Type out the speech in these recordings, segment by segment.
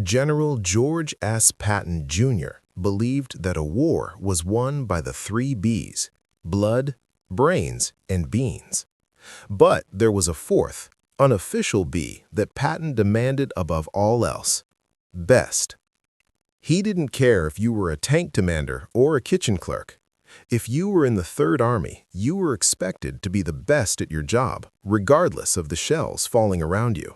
General George S. Patton, Jr. believed that a war was won by the three B's: blood, brains, and beans. But there was a fourth, unofficial B that Patton demanded above all else: best. He didn't care if you were a tank commander or a kitchen clerk. If you were in the Third Army, you were expected to be the best at your job, regardless of the shells falling around you.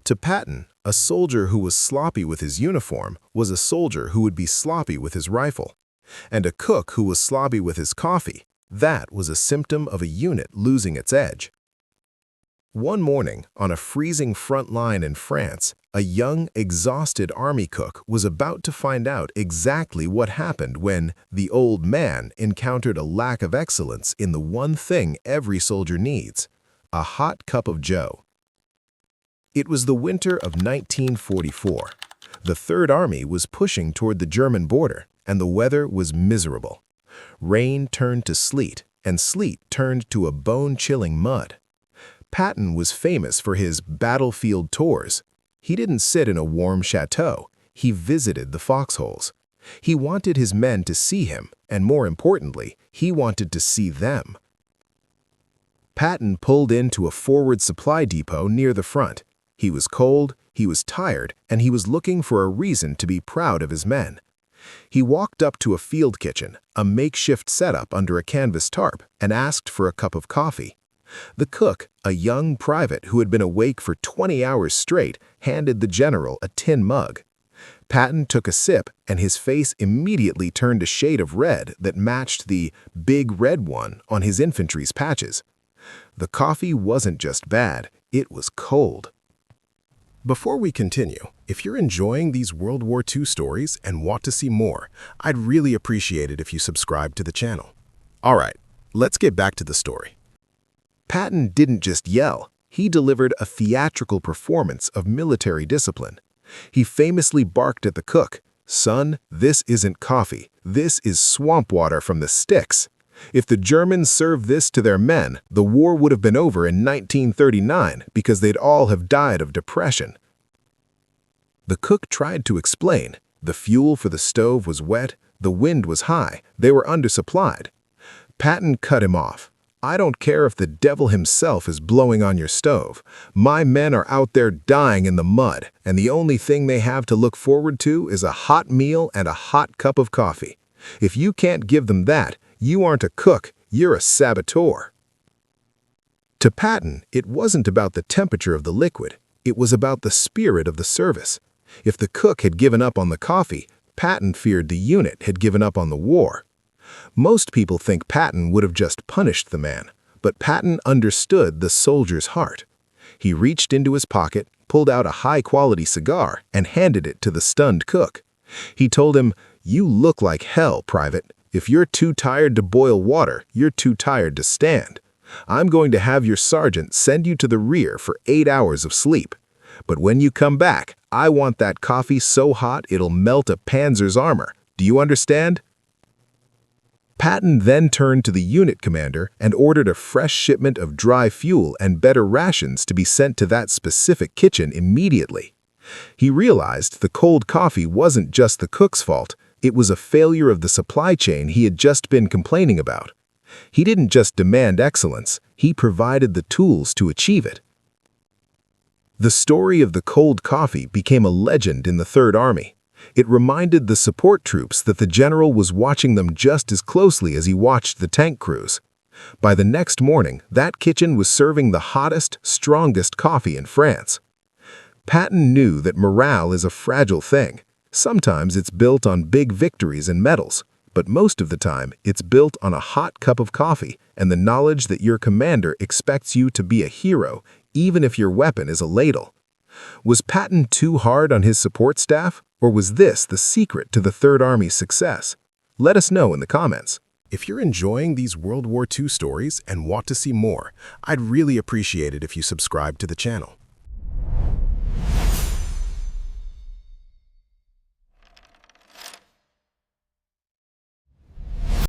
To Patton, a soldier who was sloppy with his uniform was a soldier who would be sloppy with his rifle. And a cook who was sloppy with his coffee, that was a symptom of a unit losing its edge. One morning, on a freezing front line in France, a young, exhausted army cook was about to find out exactly what happened when the old man encountered a lack of excellence in the one thing every soldier needs: a hot cup of joe. It was the winter of 1944. The Third Army was pushing toward the German border, and the weather was miserable. Rain turned to sleet, and sleet turned to a bone-chilling mud. Patton was famous for his battlefield tours. He didn't sit in a warm chateau. He visited the foxholes. He wanted his men to see him, and more importantly, he wanted to see them. Patton pulled into a forward supply depot near the front. He was cold, he was tired, and he was looking for a reason to be proud of his men. He walked up to a field kitchen, a makeshift setup under a canvas tarp, and asked for a cup of coffee. The cook, a young private who had been awake for 20 hours straight, handed the general a tin mug. Patton took a sip, and his face immediately turned a shade of red that matched the big red one on his infantry's patches. The coffee wasn't just bad, it was cold. Before we continue, if you're enjoying these World War II stories and want to see more, I'd really appreciate it if you subscribe to the channel. All right, let's get back to the story. Patton didn't just yell, he delivered a theatrical performance of military discipline. He famously barked at the cook, "Son, this isn't coffee, this is swamp water from the sticks. If the Germans served this to their men, the war would have been over in 1939 because they'd all have died of depression." The cook tried to explain. The fuel for the stove was wet, the wind was high, they were undersupplied. Patton cut him off. "I don't care if the devil himself is blowing on your stove. My men are out there dying in the mud, and the only thing they have to look forward to is a hot meal and a hot cup of coffee. If you can't give them that, you aren't a cook, you're a saboteur." To Patton, it wasn't about the temperature of the liquid, it was about the spirit of the service. If the cook had given up on the coffee, Patton feared the unit had given up on the war. Most people think Patton would have just punished the man, but Patton understood the soldier's heart. He reached into his pocket, pulled out a high-quality cigar, and handed it to the stunned cook. He told him, "You look like hell, Private. If you're too tired to boil water, you're too tired to stand. I'm going to have your sergeant send you to the rear for 8 hours of sleep. But when you come back, I want that coffee so hot it'll melt a Panzer's armor. Do you understand?" Patton then turned to the unit commander and ordered a fresh shipment of dry fuel and better rations to be sent to that specific kitchen immediately. He realized the cold coffee wasn't just the cook's fault. It was a failure of the supply chain he had just been complaining about. He didn't just demand excellence, he provided the tools to achieve it. The story of the cold coffee became a legend in the Third Army. It reminded the support troops that the general was watching them just as closely as he watched the tank crews. By the next morning, that kitchen was serving the hottest, strongest coffee in France. Patton knew that morale is a fragile thing. Sometimes it's built on big victories and medals, but most of the time it's built on a hot cup of coffee and the knowledge that your commander expects you to be a hero, even if your weapon is a ladle. Was Patton too hard on his support staff, or was this the secret to the Third Army's success? Let us know in the comments. If you're enjoying these World War II stories and want to see more, I'd really appreciate it if you subscribe to the channel.